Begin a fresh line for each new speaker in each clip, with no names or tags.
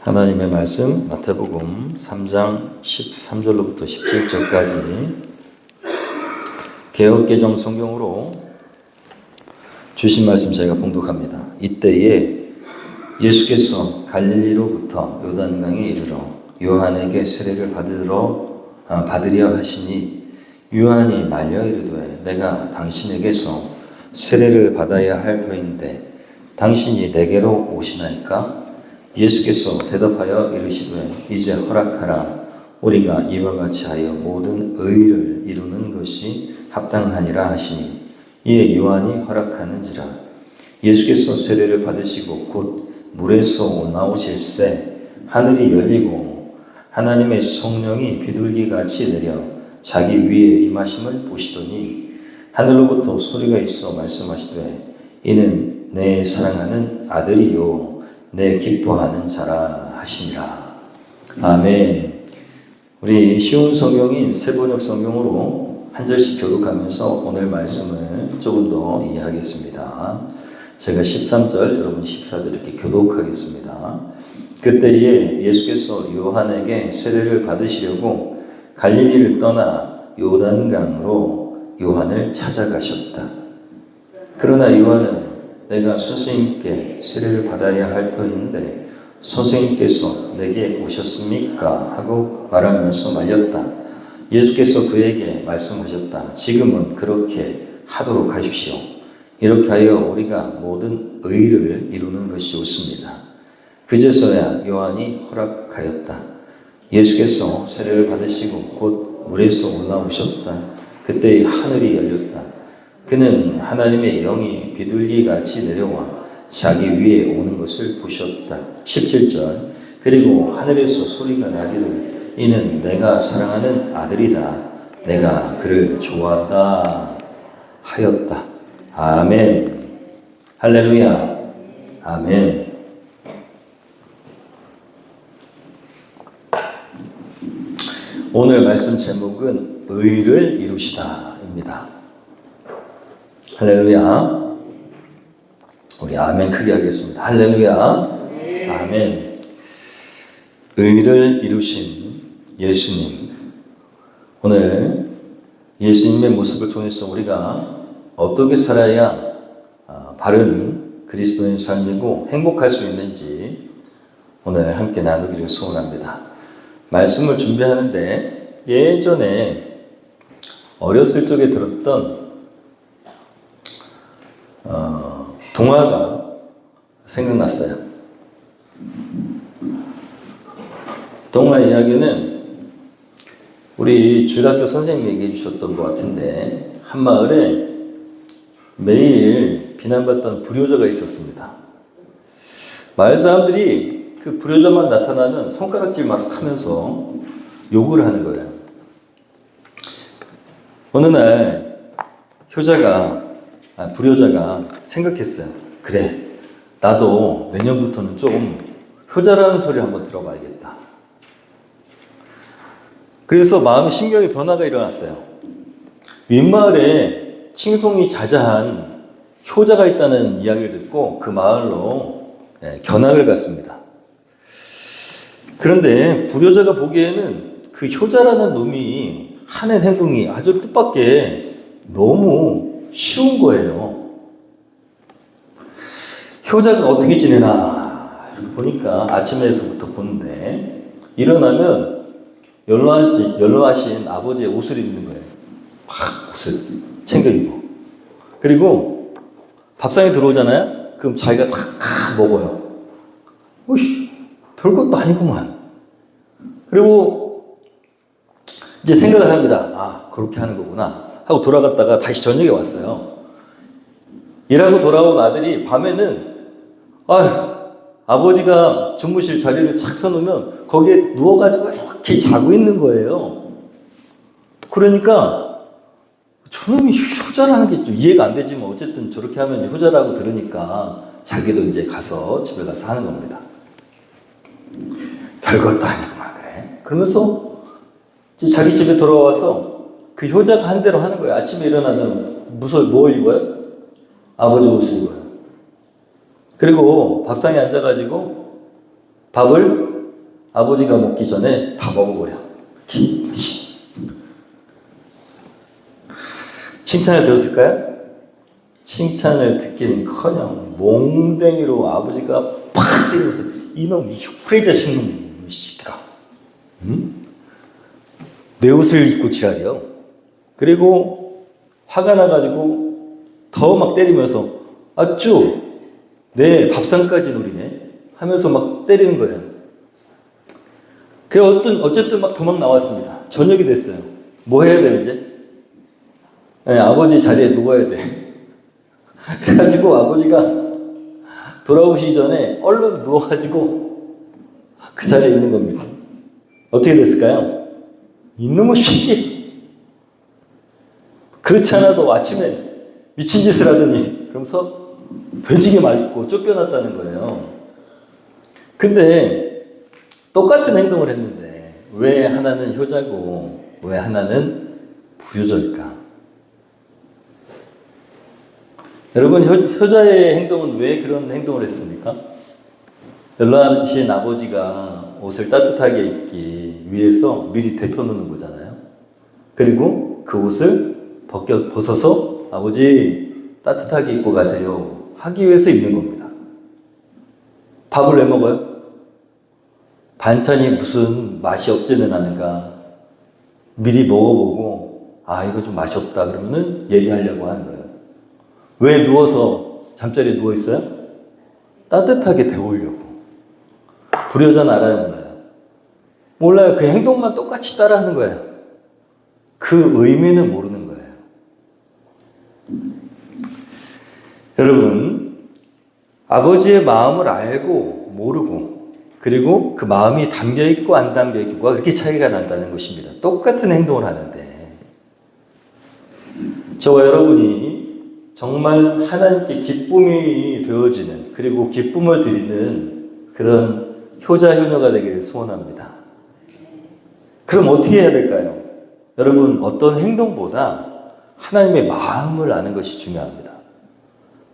하나님의 말씀 마태복음 3장 13절로부터 17절까지 개역개정 성경으로 주신 말씀 제가 봉독합니다. 이때에 예수께서 갈릴리로부터 요단강에 이르러 요한에게 세례를 받으려 하시니 요한이 말려 이르되 내가 당신에게서 세례를 받아야 할 터인데 당신이 내게로 오시나이까? 예수께서 대답하여 이르시되 이제 허락하라. 우리가 이와 같이 하여 모든 의를 이루는 것이 합당하니라 하시니 이에 요한이 허락하는지라. 예수께서 세례를 받으시고 곧 물에서 나오실새 하늘이 열리고 하나님의 성령이 비둘기같이 내려 자기 위에 임하심을 보시더니 하늘로부터 소리가 있어 말씀하시되 이는 내 사랑하는 아들이요 내 기뻐하는 자라 하시니라. 아멘. 우리 쉬운 성경인 세번역 성경으로 한 절씩 교독하면서 오늘 말씀을 조금 더 이해하겠습니다. 제가 13절, 여러분 14절 이렇게 교독하겠습니다. 그때에 예수께서 요한에게 세례를 받으시려고 갈릴리를 떠나 요단강으로 요한을 찾아가셨다. 그러나 요한은 내가 선생님께 세례를 받아야 할 터인데 선생님께서 내게 오셨습니까? 하고 말하면서 말렸다. 예수께서 그에게 말씀하셨다. 지금은 그렇게 하도록 하십시오. 이렇게 하여 우리가 모든 의를 이루는 것이 옳습니다. 그제서야 요한이 허락하였다. 예수께서 세례를 받으시고 곧 물에서 올라오셨다. 그때 하늘이 열렸다. 그는 하나님의 영이 비둘기같이 내려와 자기 위에 오는 것을 보셨다. 17절 그리고 하늘에서 소리가 나기를 이는 내가 사랑하는 아들이다. 내가 그를 좋아한다 하였다. 아멘. 할렐루야. 아멘. 오늘 말씀 제목은 의를 이루시다입니다. 할렐루야. 우리 아멘 크게 하겠습니다. 할렐루야. 아멘. 의를 이루신 예수님. 오늘 예수님의 모습을 통해서 우리가 어떻게 살아야 바른 그리스도인 삶이고 행복할 수 있는지 오늘 함께 나누기를 소원합니다. 말씀을 준비하는데 예전에 어렸을 적에 들었던 동화가 생각났어요. 동화 이야기는 우리 주일학교 선생님이 얘기해 주셨던 것 같은데 한 마을에 매일 비난받던 불효자가 있었습니다. 마을 사람들이 그 불효자만 나타나면 손가락질 막 하면서 욕을 하는 거예요. 어느 날 불효자가 생각했어요. 그래, 나도 내년부터는 좀 효자라는 소리 한번 들어봐야겠다. 그래서 마음의 신경의 변화가 일어났어요. 윗마을에 칭송이 자자한 효자가 있다는 이야기를 듣고 그 마을로 견학을 갔습니다. 그런데 불효자가 보기에는 그 효자라는 놈이 하는 행동이 아주 뜻밖의 너무 쉬운 거예요. 효자가 어떻게 지내나 이렇게 보니까 아침에서부터 보는데 일어나면 연로하신 아버지의 옷을 입는 거예요. 막 옷을 챙겨 입고 그리고 밥상에 들어오잖아요. 그럼 자기가 다 먹어요. 오이씨, 별것도 아니구만. 그리고 이제 생각을 합니다. 아, 그렇게 하는 거구나 하고 돌아갔다가 다시 저녁에 왔어요. 일하고 돌아온 아들이 밤에는 아버지가 주무실 자리를 착 펴놓으면 거기에 누워가지고 이렇게 자고 있는 거예요. 그러니까 저놈이 효자라는 게 좀 이해가 안 되지만 어쨌든 저렇게 하면 효자라고 들으니까 자기도 이제 집에 가서 하는 겁니다. 별것도 아니구만 그래. 그러면서 자기 집에 돌아와서 그 효자가 한 대로 하는 거예요. 아침에 일어나면 뭘 입어요? 아버지 옷을 입어요. 그리고 밥상에 앉아가지고 밥을 아버지가 먹기 전에 다 먹어버려. 칭찬을 들었을까요? 칭찬을 듣기는커녕 몽댕이로 아버지가 팍 때리면서 이놈, 이 후레 자식 놈, 이 새끼가, 내 옷을 입고 지랄이요. 그리고 화가 나가지고 더 막 때리면서 아쭈, 내 밥상까지 노리네 하면서 막 때리는 거예요. 어쨌든 막 도망 나왔습니다. 저녁이 됐어요. 뭐 해야 돼요, 이제? 네, 아버지 자리에 누워야 돼. 그래가지고 아버지가 돌아오시기 전에 얼른 누워가지고 그 자리에 있는 겁니다. 어떻게 됐을까요? 이놈의 새끼! 그렇지 않아도 아침에 미친 짓을 하더니 그러면서 돼지게 맞고 쫓겨났다는 거예요. 근데 똑같은 행동을 했는데 왜 하나는 효자고 왜 하나는 불효자일까? 여러분, 효자의 행동은 왜 그런 행동을 했습니까? 연로하신 아버지가 옷을 따뜻하게 입기 위해서 미리 데펴놓는 거잖아요. 그리고 그 옷을 벗어서 아버지 따뜻하게 입고 가세요 하기 위해서 입는 겁니다. 밥을 왜 먹어요? 반찬이 무슨 맛이 없지는 않은가 미리 먹어보고 이거 좀 맛이 없다 그러면은 얘기하려고 하는 거예요. 왜 누워서 잠자리에 누워 있어요? 따뜻하게 데우려고. 불효자는 알아요, 몰라요? 몰라요. 그 행동만 똑같이 따라하는 거예요. 그 의미는 모르는 거예요. 여러분, 아버지의 마음을 알고 모르고 그리고 그 마음이 담겨있고 안 담겨있고가 그렇게 차이가 난다는 것입니다. 똑같은 행동을 하는데 저와 여러분이 정말 하나님께 기쁨이 되어지는 그리고 기쁨을 드리는 그런 효자 효녀가 되기를 소원합니다. 그럼 어떻게 해야 될까요? 여러분, 어떤 행동보다 하나님의 마음을 아는 것이 중요합니다.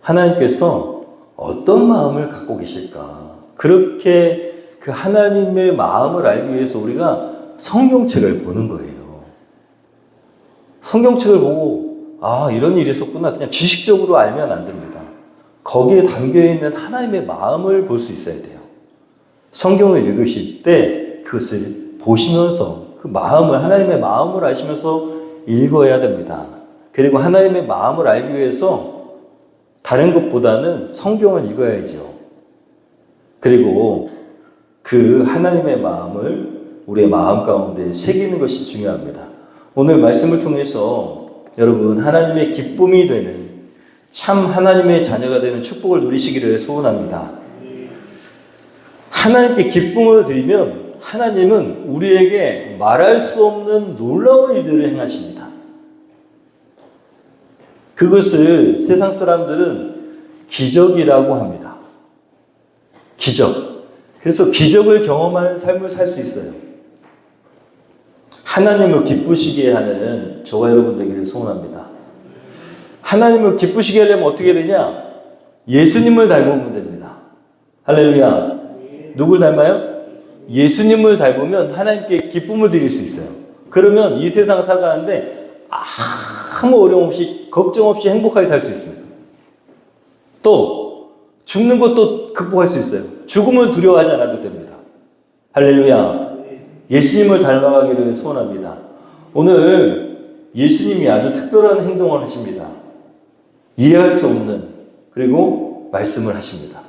하나님께서 어떤 마음을 갖고 계실까? 그렇게 그 하나님의 마음을 알기 위해서 우리가 성경책을 보는 거예요. 성경책을 보고 이런 일이 있었구나 그냥 지식적으로 알면 안 됩니다. 거기에 담겨있는 하나님의 마음을 볼 수 있어야 돼요. 성경을 읽으실 때 그것을 보시면서 그 마음을 하나님의 마음을 아시면서 읽어야 됩니다. 그리고 하나님의 마음을 알기 위해서 다른 것보다는 성경을 읽어야죠. 그리고 그 하나님의 마음을 우리의 마음 가운데 새기는 것이 중요합니다. 오늘 말씀을 통해서 여러분 하나님의 기쁨이 되는 참 하나님의 자녀가 되는 축복을 누리시기를 소원합니다. 하나님께 기쁨을 드리면 하나님은 우리에게 말할 수 없는 놀라운 일들을 행하십니다. 그것을 세상 사람들은 기적이라고 합니다. 기적. 그래서 기적을 경험하는 삶을 살 수 있어요. 하나님을 기쁘시게 하는 저와 여러분 되기를 소원합니다. 하나님을 기쁘시게 하려면 어떻게 되냐? 예수님을 닮으면 됩니다. 할렐루야. 누굴 닮아요? 예수님을 닮으면 하나님께 기쁨을 드릴 수 있어요. 그러면 이 세상 살아가는데 아무 어려움 없이 걱정 없이 행복하게 살 수 있습니다. 또 죽는 것도 극복할 수 있어요. 죽음을 두려워하지 않아도 됩니다. 할렐루야. 예수님을 닮아가기를 소원합니다. 오늘 예수님이 아주 특별한 행동을 하십니다. 이해할 수 없는 그리고 말씀을 하십니다.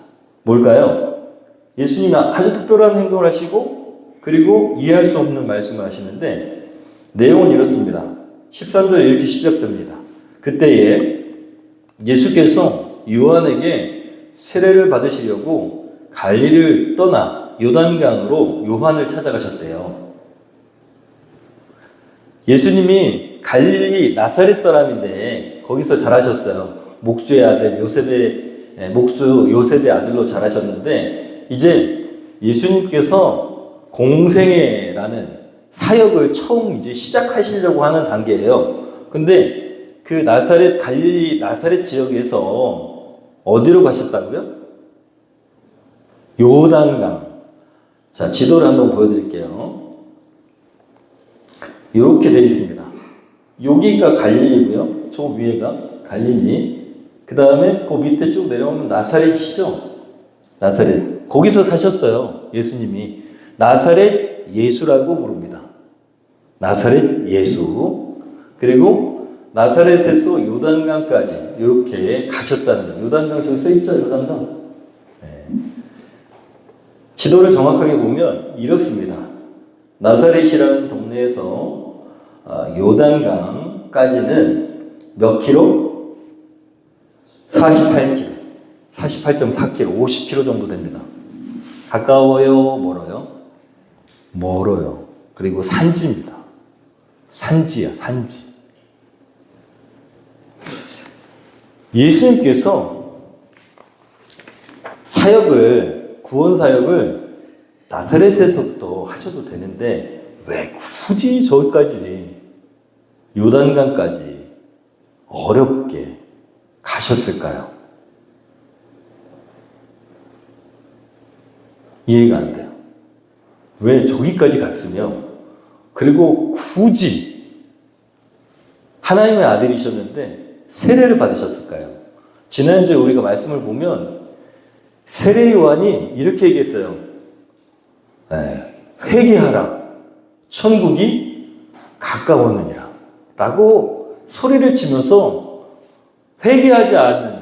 뭘까요? 예수님이 아주 특별한 행동을 하시고 그리고 이해할 수 없는 말씀을 하시는데 내용은 이렇습니다. 13절에 이렇게 시작됩니다. 그때에 예수께서 요한에게 세례를 받으시려고 갈릴리를 떠나 요단강으로 요한을 찾아가셨대요. 예수님이 갈릴리 나사렛 사람인데 거기서 자라셨어요. 목수의 아들 목수 요셉의 아들로 자라셨는데 이제 예수님께서 공생애라는 사역을 처음 이제 시작하시려고 하는 단계예요. 근데 그 갈릴리 나사렛 지역에서 어디로 가셨다고요? 요단강. 자, 지도를 한번 보여드릴게요. 이렇게 되어 있습니다. 여기가 갈릴리고요. 저 위에가 갈릴리. 그 다음에 그 밑에 쭉 내려오면 나사렛이죠. 나사렛. 거기서 사셨어요. 예수님이. 나사렛 예수라고 부릅니다. 나사렛 예수. 그리고 나사렛에서 요단강까지 이렇게 가셨다는 거예요. 요단강 저기 써있죠? 요단강. 네. 지도를 정확하게 보면 이렇습니다. 나사렛이라는 동네에서 요단강까지는 몇 킬로? 48km. 48.4km, 50km 정도 됩니다. 가까워요? 멀어요? 멀어요. 그리고 산지입니다. 산지야, 산지. 예수님께서 구원 사역을 나사렛에서부터 하셔도 되는데 왜 굳이 저기까지 요단강까지 어렵게 가셨을까요? 이해가 안 돼요. 왜 저기까지 갔으며 그리고 굳이 하나님의 아들이셨는데 세례를 받으셨을까요? 지난주에 우리가 말씀을 보면 세례 요한이 이렇게 얘기했어요. 회개하라. 천국이 가까웠느니라. 라고 소리를 치면서 회개하지 않는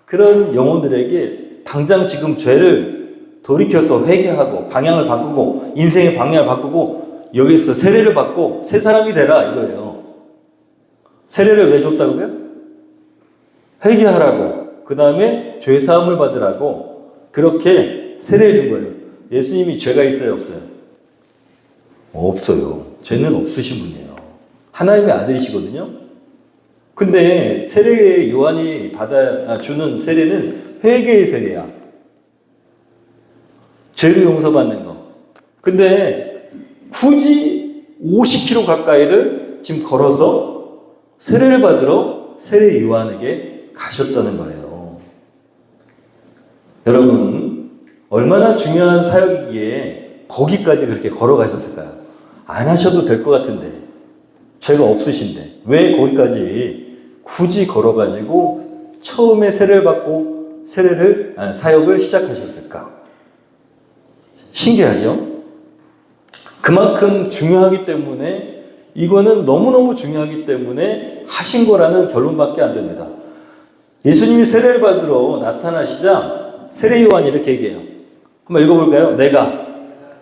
그런 영혼들에게 당장 지금 죄를 돌이켜서 회개하고 방향을 바꾸고 인생의 방향을 바꾸고 여기서 세례를 받고 새 사람이 되라 이거예요. 세례를 왜 줬다고요? 회개하라고. 그 다음에 죄사함을 받으라고 그렇게 세례해 준 거예요. 예수님이 죄가 있어요? 없어요? 없어요. 죄는 없으신 분이에요. 하나님의 아들이시거든요. 근데 세례 요한이 주는 세례는 회개의 세례야. 죄를 용서받는 거. 근데 굳이 50km 가까이를 지금 걸어서 세례를 받으러 세례 요한에게 가셨다는 거예요. 여러분, 얼마나 중요한 사역이기에 거기까지 그렇게 걸어가셨을까요? 안 하셔도 될 것 같은데. 죄가 없으신데. 왜 거기까지 굳이 걸어가지고 처음에 세례를 받고 사역을 시작하셨을까? 신기하죠? 그만큼 중요하기 때문에 이거는 너무너무 중요하기 때문에 하신 거라는 결론밖에 안 됩니다. 예수님이 세례를 받으러 나타나시자 세례 요한이 이렇게 얘기해요. 한번 읽어볼까요?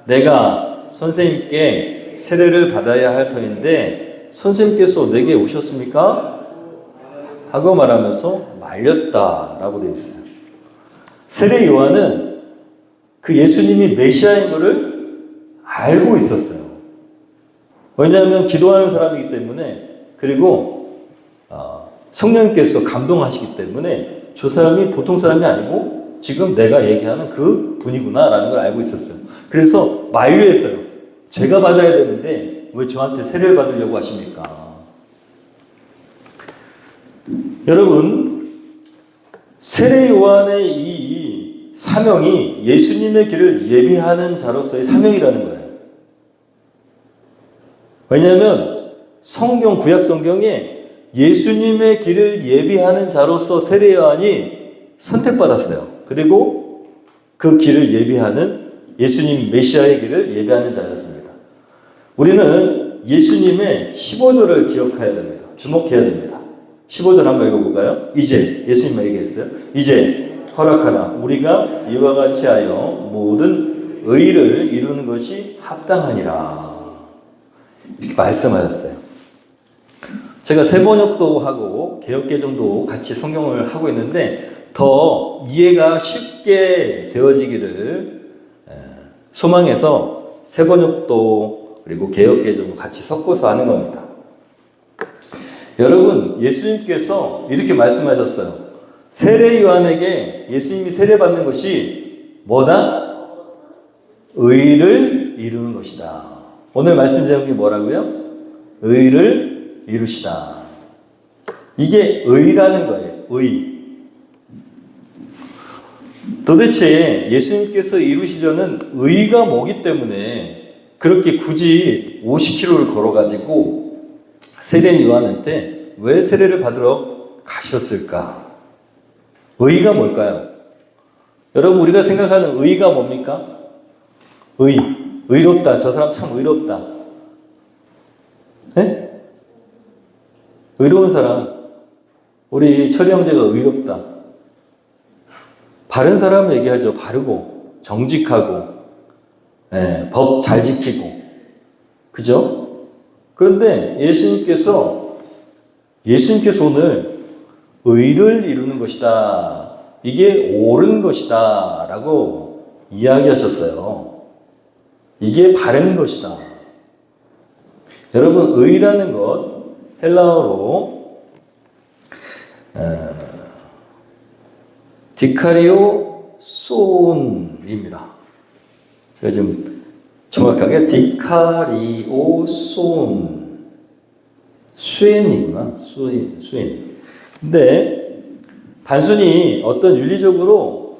내가 선생님께 세례를 받아야 할 터인데 선생님께서 내게 오셨습니까? 하고 말하면서 말렸다라고 되어 있어요. 세례 요한은 그 예수님이 메시아인 것을 알고 있었어요. 왜냐하면 기도하는 사람이기 때문에 그리고 성령님께서 감동하시기 때문에 저 사람이 보통 사람이 아니고 지금 내가 얘기하는 그 분이구나라는 걸 알고 있었어요. 그래서 만류했어요. 제가 받아야 되는데 왜 저한테 세례를 받으려고 하십니까? 여러분, 세례 요한의 이 사명이 예수님의 길을 예비하는 자로서의 사명이라는 거예요. 왜냐하면 구약 성경에 예수님의 길을 예비하는 자로서 세례 요한이 선택받았어요. 그리고 그 길을 예비하는 예수님 메시아의 길을 예비하는 자였습니다. 우리는 예수님의 15절을 기억해야 됩니다. 주목해야 됩니다. 15절 한번 읽어볼까요? 이제 예수님 얘기했어요. 이제 허락하라. 우리가 이와 같이 하여 모든 의를 이루는 것이 합당하니라. 이렇게 말씀하셨어요. 제가 세번역도 하고 개역개정도 같이 성경을 하고 있는데 더 이해가 쉽게 되어지기를 소망해서 세번역도 그리고 개역개정도 같이 섞어서 하는 겁니다. 여러분, 예수님께서 이렇게 말씀하셨어요. 세례 요한에게 예수님이 세례받는 것이 뭐다? 의를 이루는 것이다. 오늘 말씀 제목이 뭐라고요? 의를 이루시다. 이게 의라는 거예요. 의. 도대체 예수님께서 이루시려는 의가 뭐기 때문에 그렇게 굳이 50km를 걸어가지고 세례 요한한테 왜 세례를 받으러 가셨을까? 의가 뭘까요? 여러분, 우리가 생각하는 의가 뭡니까? 의롭다. 저 사람 참 의롭다. 네? 의로운 사람. 우리 철이 형제가 의롭다. 바른 사람 얘기하죠. 바르고, 정직하고, 법 잘 지키고. 그죠? 그런데 예수님께서 오늘 의를 이루는 것이다. 이게 옳은 것이다. 라고 이야기하셨어요. 이게 바른 것이다. 여러분, 의라는 것, 헬라어로 디카리오 소운입니다. 제가 지금 정확하게 디카리오 소운 수엔이구나. 수엔. 근데 단순히 어떤 윤리적으로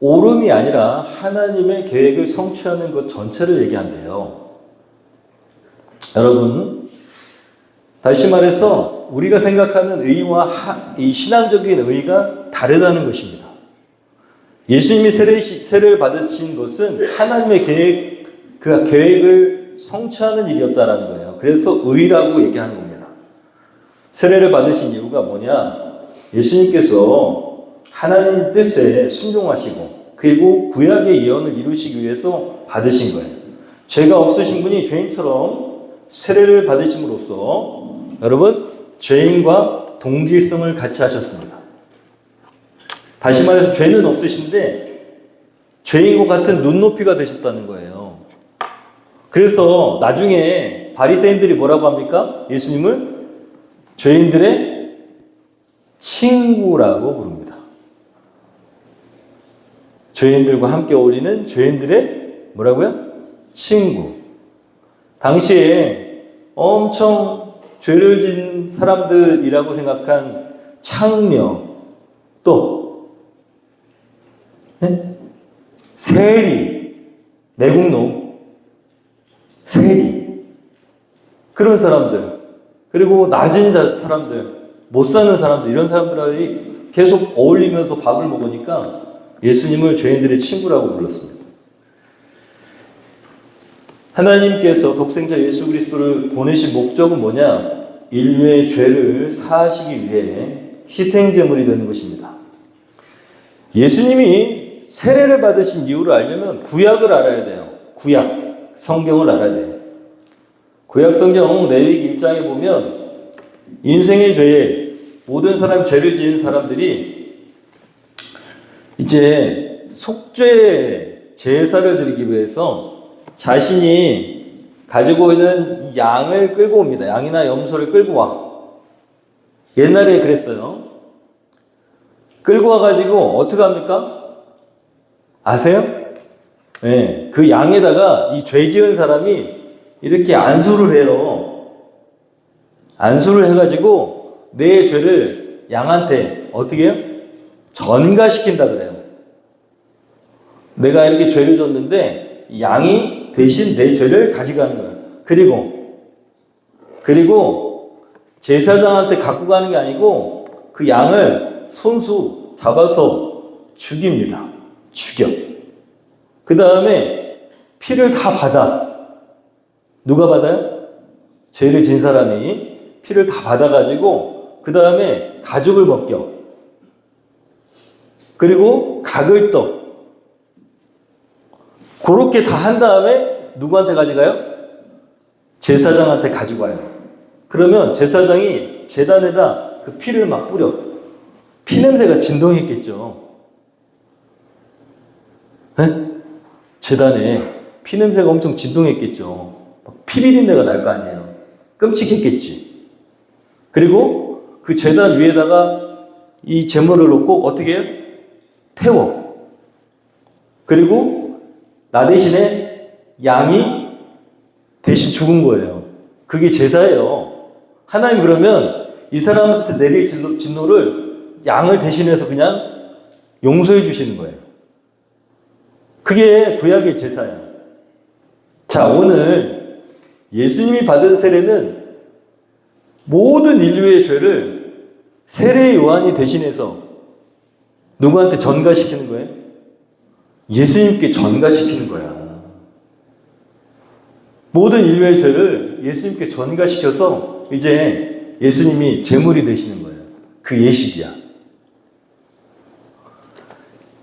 옳음이 아니라 하나님의 계획을 성취하는 것 전체를 얘기한대요. 여러분, 다시 말해서 우리가 생각하는 의와 이 신앙적인 의가 다르다는 것입니다. 예수님이 세례를 받으신 것은 하나님의 그 계획을 성취하는 일이었다라는 거예요. 그래서 의라고 얘기하는 겁니다. 세례를 받으신 이유가 뭐냐? 예수님께서 하나님 뜻에 순종하시고 그리고 구약의 예언을 이루시기 위해서 받으신 거예요. 죄가 없으신 분이 죄인처럼 세례를 받으심으로써 여러분, 죄인과 동질성을 같이 하셨습니다. 다시 말해서 죄는 없으신데 죄인과 같은 눈높이가 되셨다는 거예요. 그래서 나중에 바리새인들이 뭐라고 합니까? 예수님을 죄인들의 친구라고 부릅니다. 죄인들과 함께 어울리는 죄인들의 뭐라고요? 친구. 당시에 엄청 죄를 지은 사람들이라고 생각한 창녀, 또 세리, 매국노, 세리, 그런 사람들, 그리고 낮은 사람들, 못 사는 사람들, 이런 사람들이 계속 어울리면서 밥을 먹으니까 예수님을 죄인들의 친구라고 불렀습니다. 하나님께서 독생자 예수 그리스도를 보내신 목적은 뭐냐? 인류의 죄를 사하시기 위해 희생제물이 되는 것입니다. 예수님이 세례를 받으신 이유를 알려면 구약을 알아야 돼요. 구약, 성경을 알아야 돼요. 구약 성경 레위기 1장에 보면 인생의 죄에 모든 사람 죄를 지은 사람들이 이제 속죄 제사를 드리기 위해서 자신이 가지고 있는 양을 끌고 옵니다. 양이나 염소를 끌고 와. 옛날에 그랬어요. 끌고 와가지고 어떻게 합니까? 아세요? 네, 그 양에다가 이 죄 지은 사람이 이렇게 안수를 해요. 안수를 해가지고 내 죄를 양한테 어떻게 해요? 전가시킨다 그래요. 내가 이렇게 죄를 졌는데 양이 대신 내 죄를 가져가는 거예요. 그리고 제사장한테 갖고 가는 게 아니고 그 양을 손수 잡아서 죽입니다. 죽여. 그 다음에 피를 다 받아. 누가 받아요? 죄를 진 사람이 피를 다 받아가지고 그 다음에 가죽을 벗겨. 그리고 각을 떠. 그렇게 다 한 다음에 누구한테 가져가요? 제사장한테 가지고 와요. 그러면 제사장이 제단에다 그 피를 막 뿌려. 피 냄새가 진동했겠죠. 네? 제단에 피 냄새가 엄청 진동했겠죠. 피 비린내가 날 거 아니에요. 끔찍했겠지. 그리고 그 제단 위에다가 이 제물을 놓고 어떻게 해요? 태워. 그리고 나 대신에 양이 대신 죽은 거예요. 그게 제사예요. 하나님 그러면 이 사람한테 내릴 진노를 양을 대신해서 그냥 용서해 주시는 거예요. 그게 구약의 제사야. 자, 오늘 예수님이 받은 세례는 모든 인류의 죄를 세례 요한이 대신해서 누구한테 전가시키는 거예요? 예수님께 전가시키는 거야. 모든 인류의 죄를 예수님께 전가시켜서 이제 예수님이 제물이 되시는 거예요. 그 예식이야.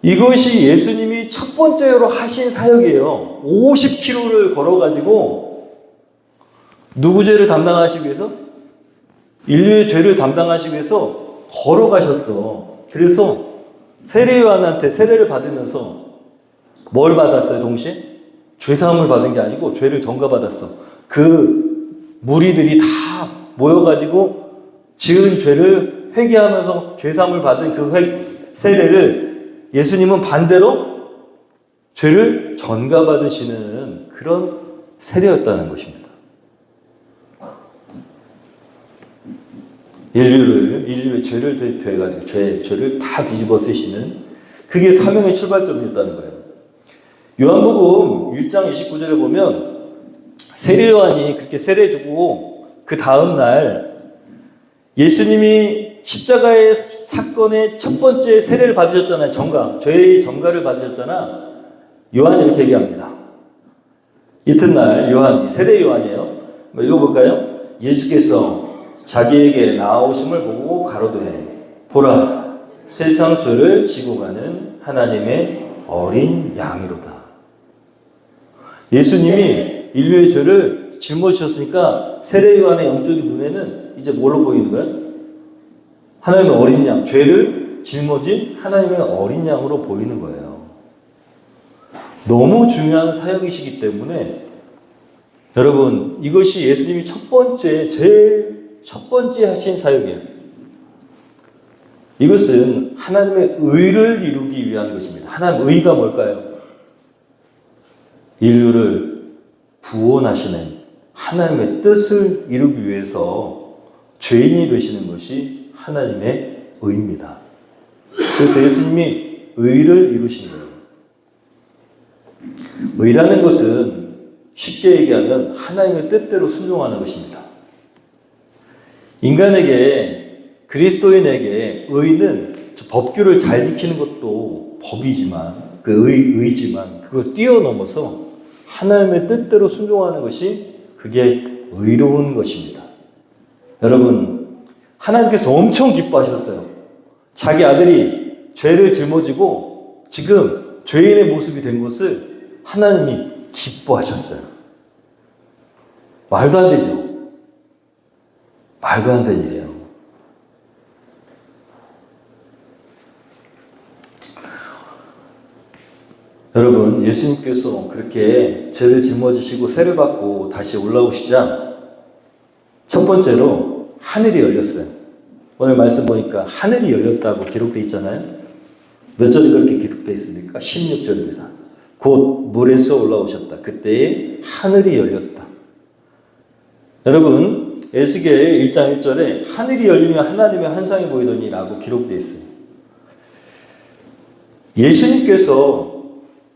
이것이 예수님이 첫 번째로 하신 사역이에요. 50km를 걸어가지고 누구 죄를 담당하시기 위해서? 인류의 죄를 담당하시기 위해서 걸어가셨어. 그래서 세례 요한한테 세례를 받으면서 뭘 받았어요, 동시에? 죄사함을 받은 게 아니고 죄를 전가받았어. 그 무리들이 다 모여가지고 지은 죄를 회개하면서 죄사함을 받은 그 세례를 예수님은 반대로 죄를 전가받으시는 그런 세례였다는 것입니다. 인류의 죄를 대표해가지고 죄를 다 뒤집어 쓰시는 그게 사명의 출발점이었다는 거예요. 요한복음 1장 29절에 보면 세례 요한이 그렇게 세례주고 그 다음날 예수님이 십자가의 사건의 첫 번째 세례를 받으셨잖아요. 죄의 전가를 받으셨잖아. 요한이 이렇게 얘기합니다. 이튿날 요한이, 세례 요한이에요. 읽어볼까요? 예수께서 자기에게 나아오심을 보고 가로되 보라 세상 죄를 지고 가는 하나님의 어린 양이로다. 예수님이 인류의 죄를 짊어지셨으니까 세례 요한의 영적인 눈에는 이제 뭘로 보이는 거야? 하나님의 어린 양, 죄를 짊어진 하나님의 어린 양으로 보이는 거예요. 너무 중요한 사역이시기 때문에 여러분, 이것이 예수님이 제일 첫 번째 하신 사역이에요. 이것은 하나님의 의를 이루기 위한 것입니다. 하나님의 의가 뭘까요? 인류를 구원하시는 하나님의 뜻을 이루기 위해서 죄인이 되시는 것이 하나님의 의입니다. 그래서 예수님이 의를 이루신 거예요. 의라는 것은 쉽게 얘기하면 하나님의 뜻대로 순종하는 것입니다. 인간에게, 그리스도인에게 의는 법규를 잘 지키는 것도 법이지만, 의지만 그걸 뛰어넘어서 하나님의 뜻대로 순종하는 것이 그게 의로운 것입니다. 여러분, 하나님께서 엄청 기뻐하셨어요. 자기 아들이 죄를 짊어지고 지금 죄인의 모습이 된 것을 하나님이 기뻐하셨어요. 말도 안 되죠. 말도 안 되는 일이에요. 여러분, 예수님께서 그렇게 죄를 짊어지시고 세를 받고 다시 올라오시자 첫 번째로 하늘이 열렸어요. 오늘 말씀 보니까 하늘이 열렸다고 기록되어 있잖아요. 몇 절이 그렇게 기록되어 있습니까? 16절입니다. 곧 물에서 올라오셨다. 그때에 하늘이 열렸다. 여러분, 에스겔 1장 1절에 하늘이 열리면 하나님의 환상이 보이더니 라고 기록되어 있어요. 예수님께서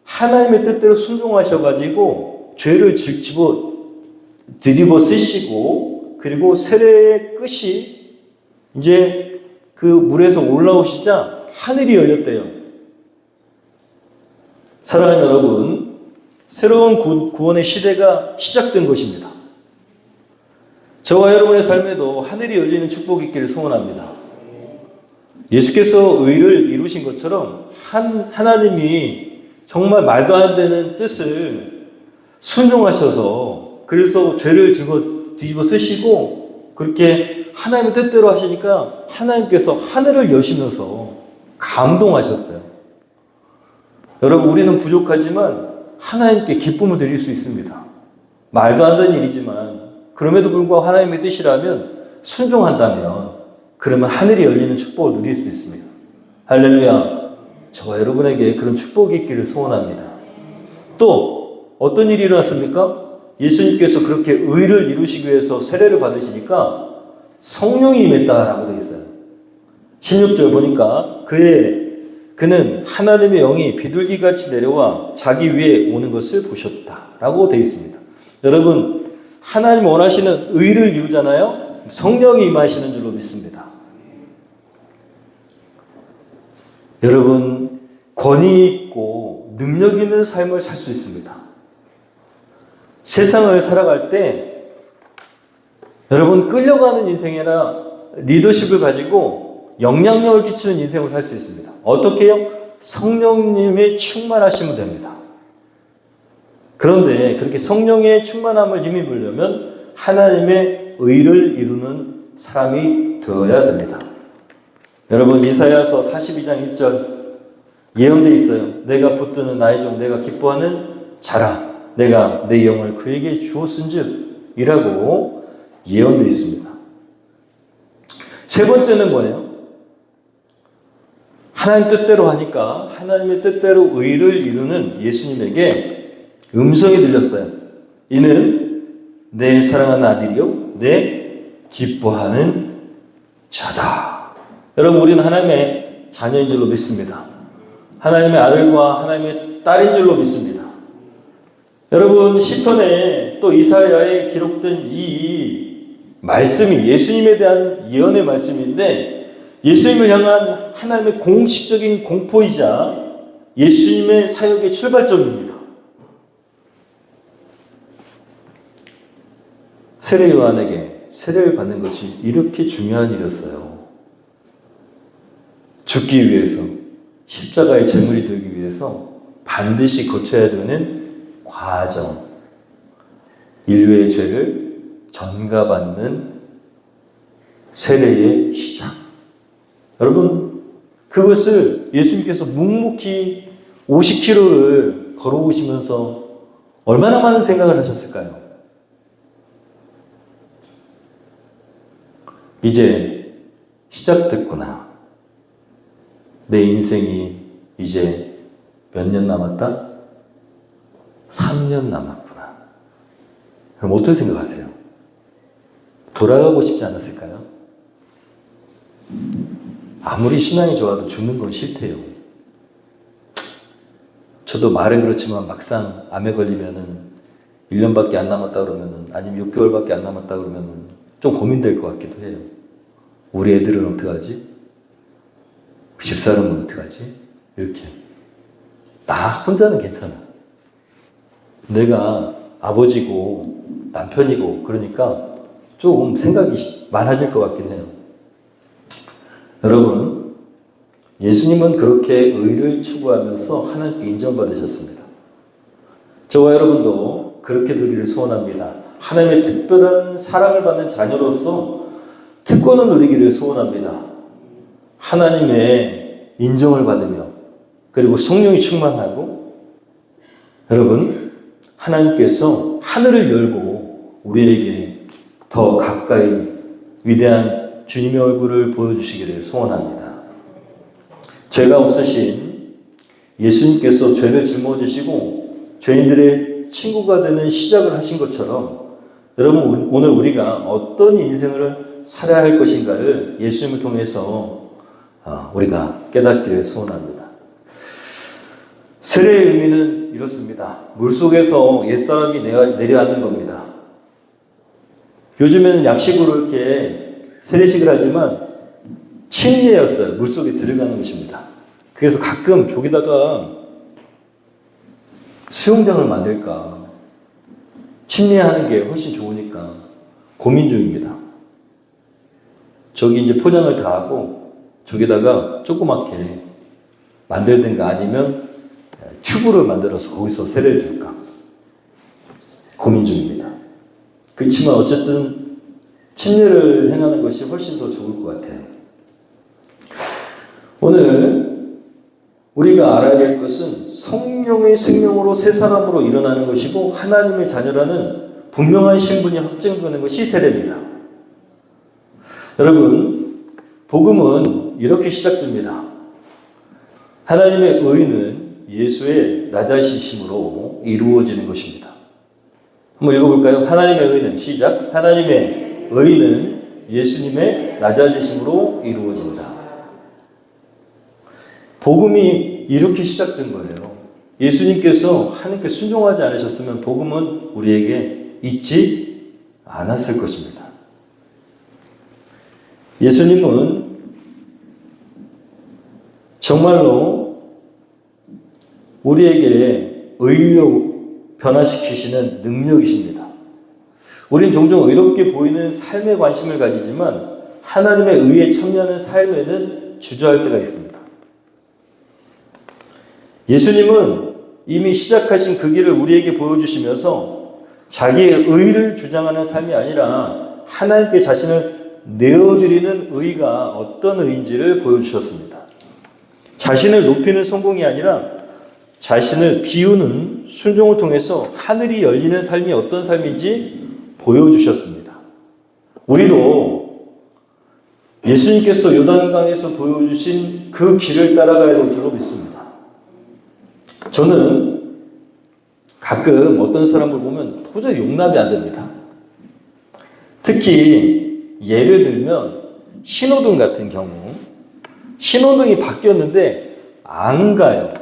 하나님의 뜻대로 순종하셔가지고 죄를 뒤집어 쓰시고 그리고 세례의 끝이 이제 그 물에서 올라오시자 하늘이 열렸대요. 사랑하는 여러분, 새로운 구원의 시대가 시작된 것입니다. 저와 여러분의 삶에도 하늘이 열리는 축복이 있기를 소원합니다. 예수께서 의를 이루신 것처럼 하나님이 정말 말도 안 되는 뜻을 순종하셔서 그래서 죄를 뒤집어 쓰시고 그렇게 하나님의 뜻대로 하시니까 하나님께서 하늘을 여시면서 감동하셨어요. 여러분, 우리는 부족하지만 하나님께 기쁨을 드릴 수 있습니다. 말도 안 되는 일이지만 그럼에도 불구하고 하나님의 뜻이라면 순종한다면 그러면 하늘이 열리는 축복을 누릴 수 있습니다. 할렐루야. 저와 여러분에게 그런 축복이 있기를 소원합니다. 또 어떤 일이 일어났습니까? 예수님께서 그렇게 의를 이루시기 위해서 세례를 받으시니까 성령이 임했다라고 되어 있어요. 16절 보니까 그 그는 하나님의 영이 비둘기같이 내려와 자기 위에 오는 것을 보셨다라고 되어 있습니다. 여러분, 하나님 원하시는 의를 이루잖아요. 성령이 임하시는 줄로 믿습니다. 여러분, 권위 있고 능력 있는 삶을 살 수 있습니다. 세상을 살아갈 때 여러분, 끌려가는 인생이 아니라 리더십을 가지고 영향력을 끼치는 인생을 살 수 있습니다. 어떻게 해요? 성령님의 충만하시면 됩니다. 그런데 그렇게 성령의 충만함을 힘입으려면 하나님의 의를 이루는 사람이 되어야 됩니다. 여러분, 이사야서 42장 1절 예언되어 있어요. 내가 붙드는 나의 종, 내가 기뻐하는 자라. 내가 내 영을 그에게 주었은즉 이라고 예언되어 있습니다. 세 번째는 뭐예요? 하나님 뜻대로 하니까 하나님의 뜻대로 의를 이루는 예수님에게 음성이 들렸어요. 이는 내 사랑하는 아들이요 내 기뻐하는 자다. 여러분, 우리는 하나님의 자녀인 줄로 믿습니다. 하나님의 아들과 하나님의 딸인 줄로 믿습니다. 여러분, 시편에 또 이사야에 기록된 이 말씀이 예수님에 대한 예언의 말씀인데, 예수님을 향한 하나님의 공식적인 공포이자 예수님의 사역의 출발점입니다. 세례 요한에게 세례를 받는 것이 이렇게 중요한 일이었어요. 죽기 위해서, 십자가의 제물이 되기 위해서 반드시 거쳐야 되는 과정, 인류의 죄를 전가받는 세례의 시작. 여러분, 그것을 예수님께서 묵묵히 50km를 걸어오시면서 얼마나 많은 생각을 하셨을까요? 이제 시작됐구나. 내 인생이 이제 몇 년 남았다? 3년 남았구나. 그럼 어떻게 생각하세요? 돌아가고 싶지 않았을까요? 아무리 신앙이 좋아도 죽는 건 싫대요. 저도 말은 그렇지만 막상 암에 걸리면은 1년밖에 안 남았다 그러면은, 아니면 6개월밖에 안 남았다 그러면은 좀 고민될 것 같기도 해요. 우리 애들은 어떡하지? 집사람은 어떡하지? 이렇게. 나 혼자는 괜찮아. 내가 아버지고 남편이고 그러니까 조금 생각이 많아질 것 같긴 해요. 여러분, 예수님은 그렇게 의를 추구하면서 하나님께 인정받으셨습니다. 저와 여러분도 그렇게 되기를 소원합니다. 하나님의 특별한 사랑을 받는 자녀로서 특권을 누리기를 소원합니다. 하나님의 인정을 받으며, 그리고 성령이 충만하고, 여러분, 하나님께서 하늘을 열고 우리에게 더 가까이 위대한 주님의 얼굴을 보여주시기를 소원합니다. 죄가 없으신 예수님께서 죄를 짊어지시고 죄인들의 친구가 되는 시작을 하신 것처럼, 여러분, 오늘 우리가 어떤 인생을 살아야 할 것인가를 예수님을 통해서 우리가 깨닫기를 소원합니다. 세례의 의미는 이렇습니다. 물속에서 옛사람이 내려앉는 겁니다. 요즘에는 약식으로 이렇게 세례식을 하지만 침례였어요. 물속에 들어가는 것입니다. 그래서 가끔 저기다가 수영장을 만들까, 침례하는 게 훨씬 좋으니까 고민 중입니다. 저기 이제 포장을 다 하고 저기다가 조그맣게 만들든가 아니면 튜브를 만들어서 거기서 세례를 줄까 고민 중입니다. 그렇지만 어쨌든 침례를 행하는 것이 훨씬 더 좋을 것 같아요. 오늘 우리가 알아야 될 것은 성령의 생명으로 새 사람으로 일어나는 것이고, 하나님의 자녀라는 분명한 신분이 확정되는 것이 세례입니다. 여러분, 복음은 이렇게 시작됩니다. 하나님의 의는 예수의 낮아지심으로 이루어지는 것입니다. 한번 읽어볼까요? 하나님의 의는, 시작. 하나님의 의는 예수님의 낮아지심으로 이루어진다. 복음이 이렇게 시작된 거예요. 예수님께서 하나님께 순종하지 않으셨으면 복음은 우리에게 있지 않았을 것입니다. 예수님은 정말로 우리에게 의로 변화시키시는 능력이십니다. 우린 종종 의롭게 보이는 삶에 관심을 가지지만 하나님의 의에 참여하는 삶에는 주저할 때가 있습니다. 예수님은 이미 시작하신 그 길을 우리에게 보여주시면서 자기의 의를 주장하는 삶이 아니라 하나님께 자신을 내어드리는 의가 어떤 의인지를 보여주셨습니다. 자신을 높이는 성공이 아니라 자신을 비우는 순종을 통해서 하늘이 열리는 삶이 어떤 삶인지 보여주셨습니다. 우리도 예수님께서 요단강에서 보여주신 그 길을 따라가야 될 줄로 믿습니다. 저는 가끔 어떤 사람을 보면 도저히 용납이 안 됩니다. 특히 예를 들면 신호등 같은 경우 신호등이 바뀌었는데 안 가요.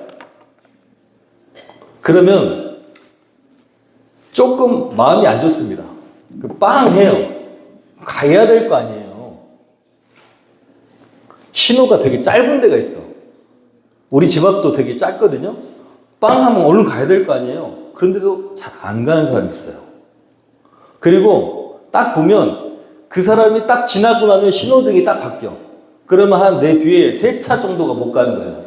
그러면 조금 마음이 안 좋습니다. 빵 해요. 가야 될 거 아니에요. 신호가 되게 짧은 데가 있어. 우리 집 앞도 되게 짧거든요. 빵 하면 얼른 가야 될 거 아니에요. 그런데도 잘 안 가는 사람이 있어요. 그리고 딱 보면 그 사람이 딱 지나고 나면 신호등이 딱 바뀌어. 그러면 한 내 뒤에 3차 정도가 못 가는 거예요.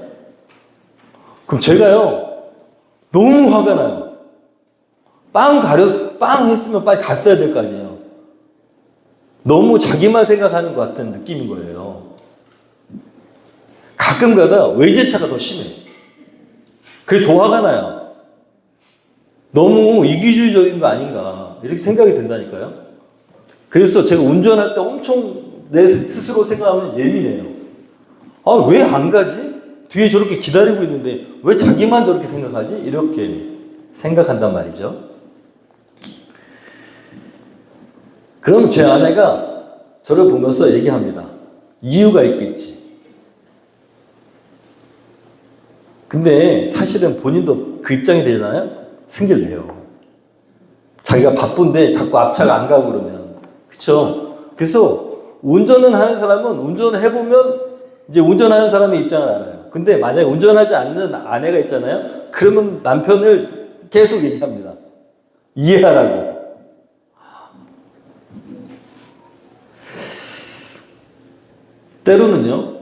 그럼 제가요, 너무 화가 나요. 빵 했으면 빨리 갔어야 될 거 아니에요. 너무 자기만 생각하는 것 같은 느낌인 거예요. 가끔 가다 외제차가 더 심해. 그게 더 화가 나요. 너무 이기주의적인 거 아닌가 이렇게 생각이 든다니까요. 그래서 제가 운전할 때 엄청 내 스스로 생각하면 예민해요. 아, 왜 안 가지? 뒤에 저렇게 기다리고 있는데 왜 자기만 저렇게 생각하지? 이렇게 생각한단 말이죠. 그럼 제 아내가 저를 보면서 얘기합니다. 이유가 있겠지. 근데 사실은 본인도 그 입장이 되잖아요. 승질 내요. 자기가 바쁜데 자꾸 앞차가 안 가고 그러면. 그쵸? 그래서 운전을 하는 사람은 운전을 해보면 이제 운전하는 사람의 입장을 알아요. 근데 만약에 운전하지 않는 아내가 있잖아요. 그러면 남편을 계속 얘기합니다. 이해하라고. 때로는요,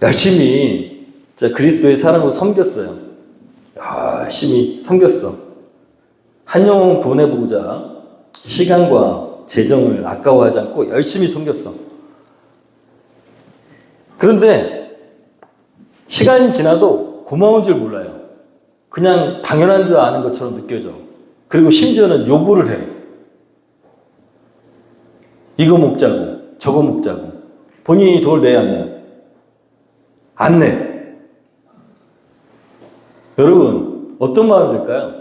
열심히 그리스도의 사랑으로 섬겼어요. 열심히 섬겼어. 한 영혼 구원해보고자 시간과 재정을 아까워하지 않고 열심히 섬겼어. 그런데 시간이 지나도 고마운 줄 몰라요. 그냥 당연한 줄 아는 것처럼 느껴져. 그리고 심지어는 요구를 해. 이거 먹자고, 저거 먹자고. 본인이 돈을 내야 안 내요? 안 내. 여러분, 어떤 마음이 들까요?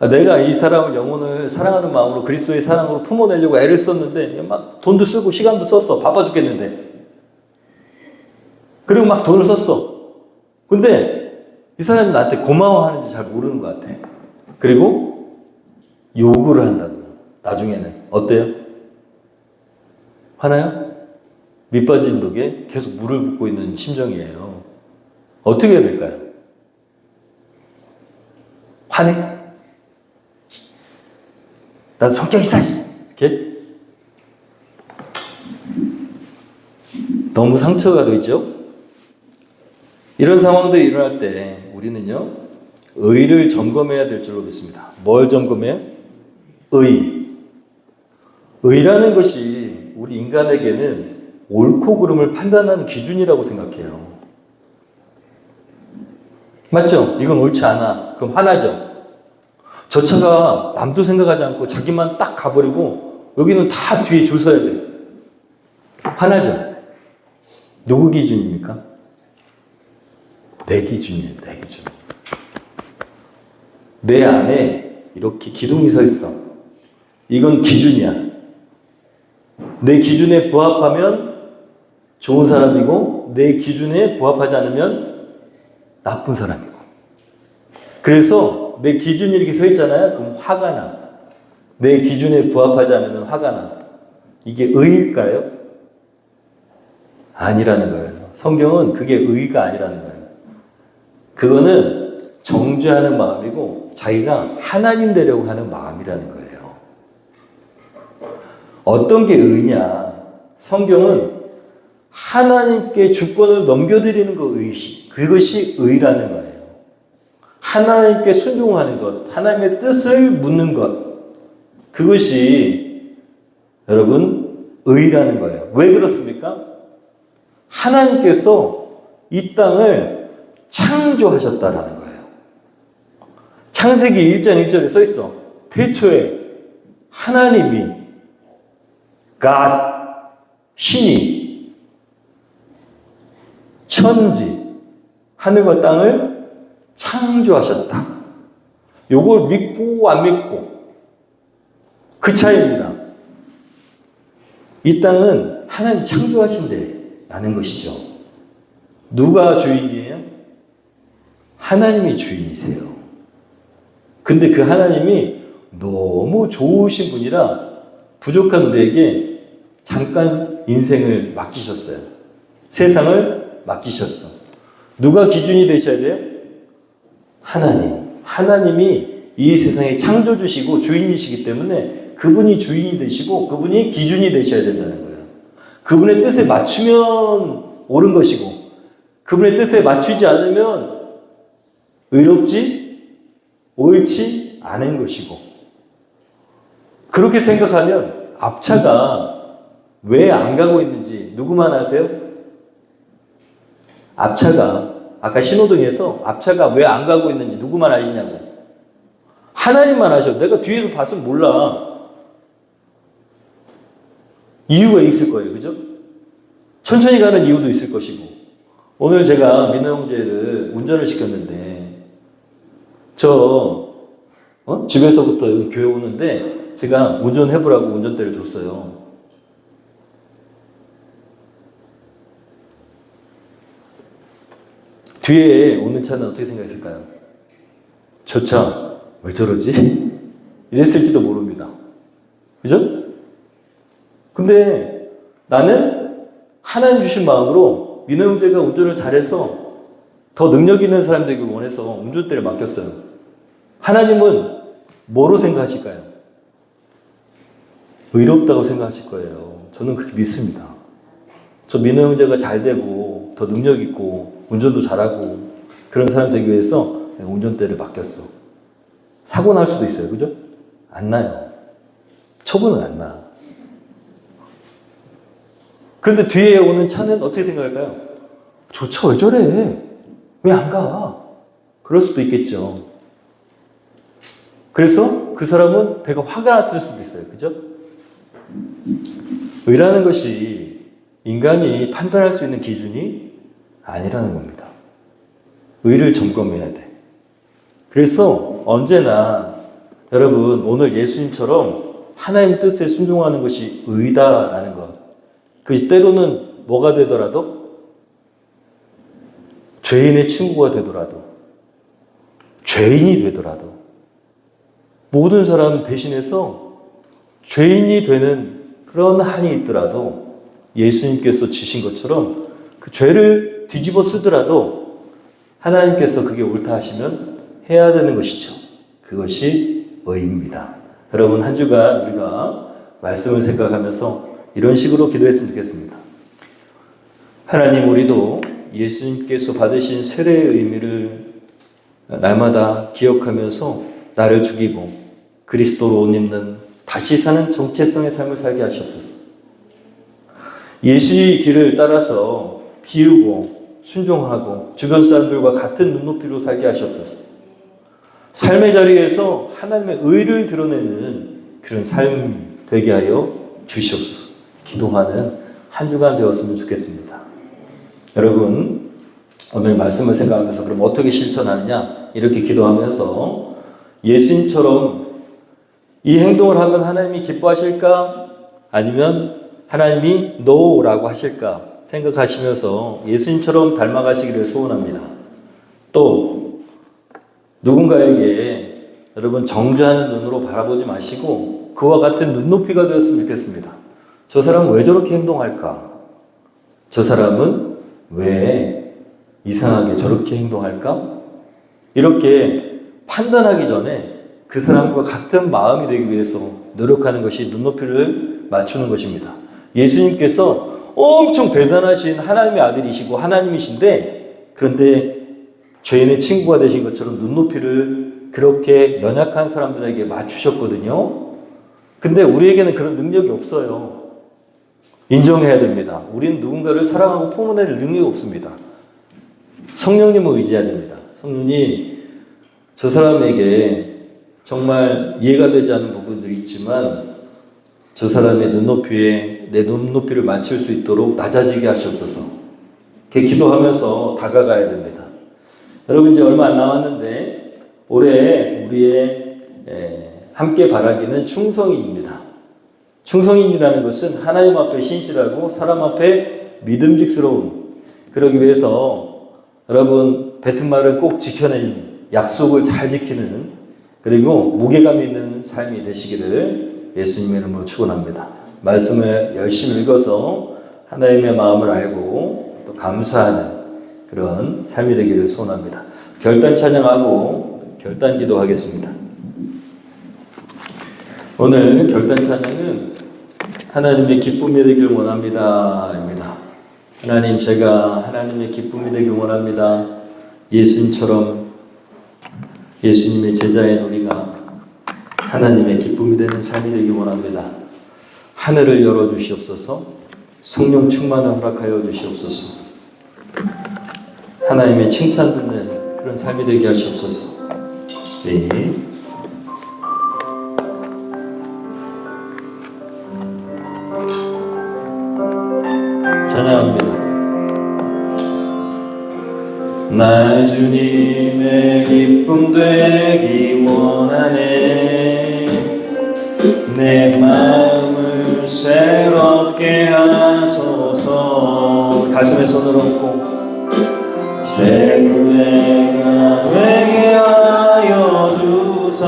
내가 이 사람을 영혼을 사랑하는 마음으로 그리스도의 사랑으로 품어내려고 애를 썼는데 막 돈도 쓰고 시간도 썼어. 바빠 죽겠는데. 그리고 막 돈을 썼어. 근데 이 사람이 나한테 고마워하는지 잘 모르는 것 같아. 그리고 요구를 한다고요. 나중에는. 어때요? 화나요? 밑빠진 독에 계속 물을 붓고 있는 심정이에요. 어떻게 해야 될까요? 화내? 나도 성격이 싸지. 이렇게? 너무 상처가 되죠? 이런 상황들이 일어날 때 우리는요, 의를 점검해야 될 줄로 믿습니다. 뭘 점검해요? 의라는 것이 우리 인간에게는 옳고 그름을 판단하는 기준이라고 생각해요. 맞죠? 이건 옳지 않아. 그럼 화나죠? 저 차가 남도 생각하지 않고 자기만 딱 가버리고 여기는 다 뒤에 줄 서야 돼. 화나죠? 누구 기준입니까? 내 기준이에요. 내 기준. 내 안에 이렇게 기둥이 서 있어. 이건 기준이야. 내 기준에 부합하면 좋은 사람이고 내 기준에 부합하지 않으면 나쁜 사람이고. 그래서 내 기준이 이렇게 서 있잖아요. 그럼 화가 나. 내 기준에 부합하지 않으면 화가 나. 이게 의일까요? 아니라는 거예요. 성경은 그게 의가 아니라는 거예요. 그거는 정죄하는 마음이고 자기가 하나님 되려고 하는 마음이라는 거예요. 어떤 게 의냐? 성경은 하나님께 주권을 넘겨드리는 그것이 의라는 거예요. 하나님께 순종하는 것, 하나님의 뜻을 묻는 것, 그것이 여러분 의라는 거예요. 왜 그렇습니까? 하나님께서 이 땅을 창조하셨다라는 거예요. 창세기 1장 1절에 써 있어. 태초에 하나님이 God, 신이 천지, 하늘과 땅을 창조하셨다. 요걸 믿고 안 믿고 그 차이입니다. 이 땅은 하나님 창조하신다는 것이죠. 누가 주인이에요? 하나님이 주인이세요. 근데 그 하나님이 너무 좋으신 분이라 부족한 우리에게 잠깐 인생을 맡기셨어요. 세상을 맡기셨어. 누가 기준이 되셔야 돼요? 하나님. 하나님이 이 세상의 창조주시고 주인이시기 때문에 그분이 주인이 되시고 그분이 기준이 되셔야 된다는 거예요. 그분의 뜻에 맞추면 옳은 것이고 그분의 뜻에 맞추지 않으면 의롭지 옳지 않은 것이고 그렇게 생각하면 앞차가 왜 안 가고 있는지 누구만 아세요? 앞차가 아까 신호등에서 앞차가 왜 안 가고 있는지 누구만 아시냐고. 하나님만 아셔. 내가 뒤에서 봤으면 몰라. 이유가 있을 거예요. 그죠? 천천히 가는 이유도 있을 것이고. 오늘 제가 민호 형제를 운전을 시켰는데 집에서부터 여기 교회 오는데 제가 운전해보라고 운전대를 줬어요. 뒤에 오는 차는 어떻게 생각했을까요? 저 차 왜 저러지? 이랬을지도 모릅니다. 그죠? 근데 나는 하나님 주신 마음으로 민호 형제가 운전을 잘해서 더 능력 있는 사람 되길 원해서 운전대를 맡겼어요. 하나님은 뭐로 생각하실까요? 의롭다고 생각하실 거예요. 저는 그렇게 믿습니다. 저 민호 형제가 잘 되고 더 능력 있고 운전도 잘하고 그런 사람 되기 위해서 내가 운전대를 맡겼어. 사고 날 수도 있어요. 그죠? 안 나요. 처분은 안 나. 그런데 뒤에 오는 차는 어떻게 생각할까요? 저 차 왜 저래? 왜 안 가? 그럴 수도 있겠죠. 그래서 그 사람은 배가 화가 났을 수도 있어요. 그죠? 의라는 것이 인간이 판단할 수 있는 기준이 아니라는 겁니다. 의를 점검해야 돼. 그래서 언제나 여러분 오늘 예수님처럼 하나님 뜻에 순종하는 것이 의다라는 것. 그 때로는 뭐가 되더라도 죄인의 친구가 되더라도 죄인이 되더라도 모든 사람 대신해서 죄인이 되는 그런 한이 있더라도 예수님께서 지신 것처럼 그 죄를 뒤집어 쓰더라도 하나님께서 그게 옳다 하시면 해야 되는 것이죠. 그것이 의입니다. 여러분 한 주간 우리가 말씀을 생각하면서 이런 식으로 기도했으면 좋겠습니다. 하나님, 우리도 예수님께서 받으신 세례의 의미를 날마다 기억하면서 나를 죽이고 그리스도로 옷 입는 다시 사는 정체성의 삶을 살게 하시옵소서. 예수의 길을 따라서 비우고 순종하고 주변 사람들과 같은 눈높이로 살게 하시옵소서. 삶의 자리에서 하나님의 의를 드러내는 그런 삶이 되게 하여 주시옵소서. 기도하는 한 주간 되었으면 좋겠습니다. 여러분, 오늘 말씀을 생각하면서 그럼 어떻게 실천하느냐? 이렇게 기도하면서 예수님처럼 이 행동을 하면 하나님이 기뻐하실까? 아니면 하나님이 NO라고 하실까? 생각하시면서 예수님처럼 닮아가시기를 소원합니다. 또 누군가에게 여러분 정죄하는 눈으로 바라보지 마시고 그와 같은 눈높이가 되었으면 좋겠습니다. 저 사람은 왜 저렇게 행동할까? 저 사람은 왜 이상하게 저렇게 행동할까? 이렇게 판단하기 전에 그 사람과 같은 마음이 되기 위해서 노력하는 것이 눈높이를 맞추는 것입니다. 예수님께서 엄청 대단하신 하나님의 아들이시고 하나님이신데 그런데 죄인의 친구가 되신 것처럼 눈높이를 그렇게 연약한 사람들에게 맞추셨거든요. 근데 우리에게는 그런 능력이 없어요. 인정해야 됩니다. 우리는 누군가를 사랑하고 포문낼 능력이 없습니다. 성령님을 의지해야 됩니다. 성령이 저 사람에게 정말 이해가 되지 않는 부분들이 있지만 저 사람의 눈높이에 내 눈높이를 맞출 수 있도록 낮아지게 하시옵소서. 이렇게 기도하면서 다가가야 됩니다. 여러분 이제 얼마 안 남았는데 올해 우리의 함께 바라기는 충성인입니다. 충성인이라는 것은 하나님 앞에 신실하고 사람 앞에 믿음직스러운, 그러기 위해서 여러분 뱉은 말을 꼭 지켜내는, 약속을 잘 지키는, 그리고 무게감 있는 삶이 되시기를 예수님의 이름으로 축원합니다. 말씀을 열심히 읽어서 하나님의 마음을 알고 또 감사하는 그런 삶이 되기를 소원합니다. 결단 찬양하고 결단 기도하겠습니다. 오늘 결단 찬양은 하나님의 기쁨이 되길 원합니다 입니다. 하나님, 제가 하나님의 기쁨이 되길 원합니다. 예수님처럼 예수님의 제자인 우리가 하나님의 기쁨이 되는 삶이 되길 원합니다. 하늘을 열어주시옵소서. 성령 충만을 허락하여 주시옵소서. 하나님의 칭찬 듣는 그런 삶이 되게 하시옵소서. 네. 찬양합니다. 나 주님의 기쁨 되기 원하네. 내 마음을 새롭게 하소서. 가슴에 손을 얹고 새 무대가 되게 하여 주사.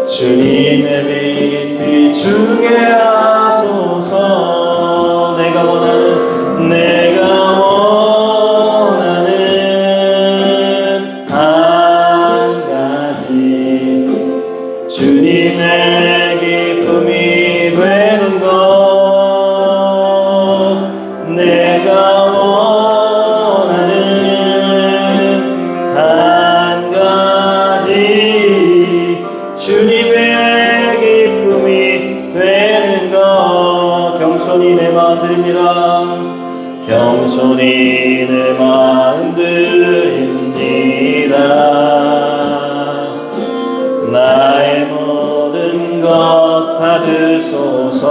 주님의 빛 비추게 하소서. 내가 원하는 한 가지, 주님의 기쁨이 되는 것. 내가 원하는 한 가지, 주님의 기쁨이 되는 것. 겸손히 내 마음 드립니다. 겸손히 내 마음 드립니다. 나의 모든 것 받으소서.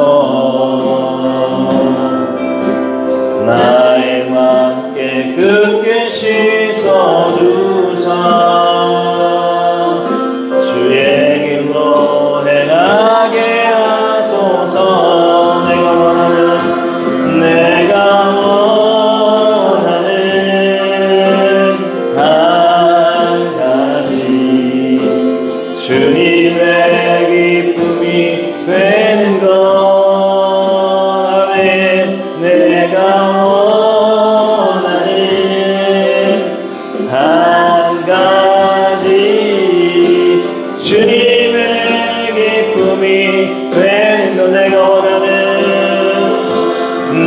나의 맘 깨끗게 씻어주사. 주의 길로 행하게 하소서. 내가 원하는 한 가지, 주님의 기쁨이 되는 것. 내가 원하는 한 가지, 주님의 기쁨이 되는 것.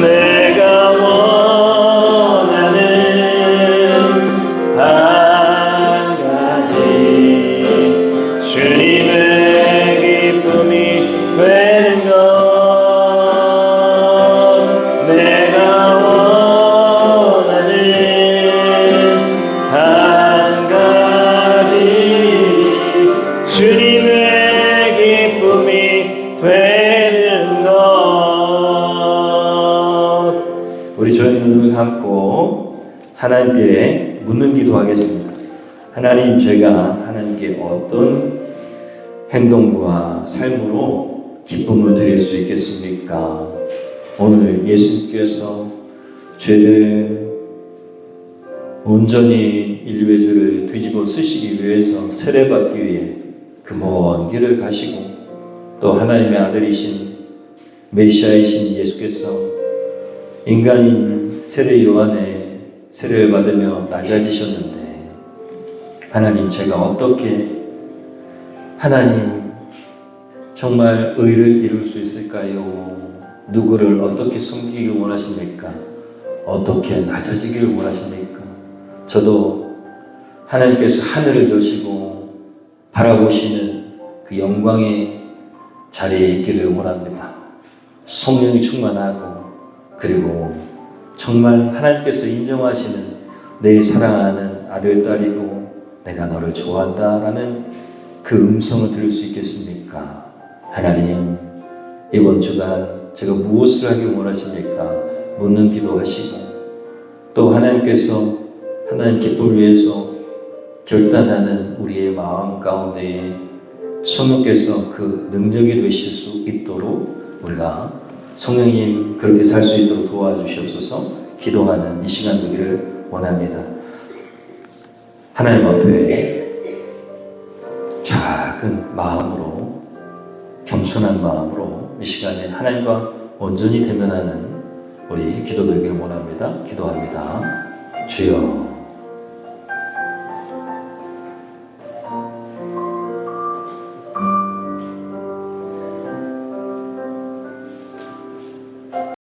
내가 원하는 한 가지, 주님의 기쁨이 되는 것. 내가 원하는 한 가지, 주님의 기쁨이 되는 것. 우리 저희 눈을 감고 하나님께 묻는 기도하겠습니다. 하나님, 제가 하나님께 어떤 행동과 삶으로 기쁨을 드릴 수 있겠습니까? 오늘 예수님께서 죄를 온전히 인류의 죄를 뒤집어 쓰시기 위해서 세례받기 위해 그 먼 길을 가시고 또 하나님의 아들이신 메시아이신 예수께서 인간인 세례 요한의 세례를 받으며 낮아지셨는데 하나님 제가 어떻게 하나님 정말 의를 이룰 수 있을까요? 누구를 어떻게 섬기길 원하십니까? 어떻게 낮아지기를 원하십니까? 저도 하나님께서 하늘을 여시고 바라보시는 그 영광의 자리에 있기를 원합니다. 성령이 충만하고 그리고 정말 하나님께서 인정하시는 내 사랑하는 아들, 딸이고 내가 너를 좋아한다라는 그 음성을 들을 수 있겠습니까? 하나님, 이번 주간 제가 무엇을 하길 원하십니까? 묻는 기도하시고 또 하나님께서 하나님 기쁨을 위해서 결단하는 우리의 마음 가운데에 성령께서 그 능력이 되실 수 있도록 우리가 성령님 그렇게 살 수 있도록 도와주시옵소서. 기도하는 이 시간 되기를 원합니다. 하나님 앞에 작은 마음으로 겸손한 마음으로 이 시간에 하나님과 온전히 대면하는 우리 기도 되기를 원합니다. 기도합니다. 주여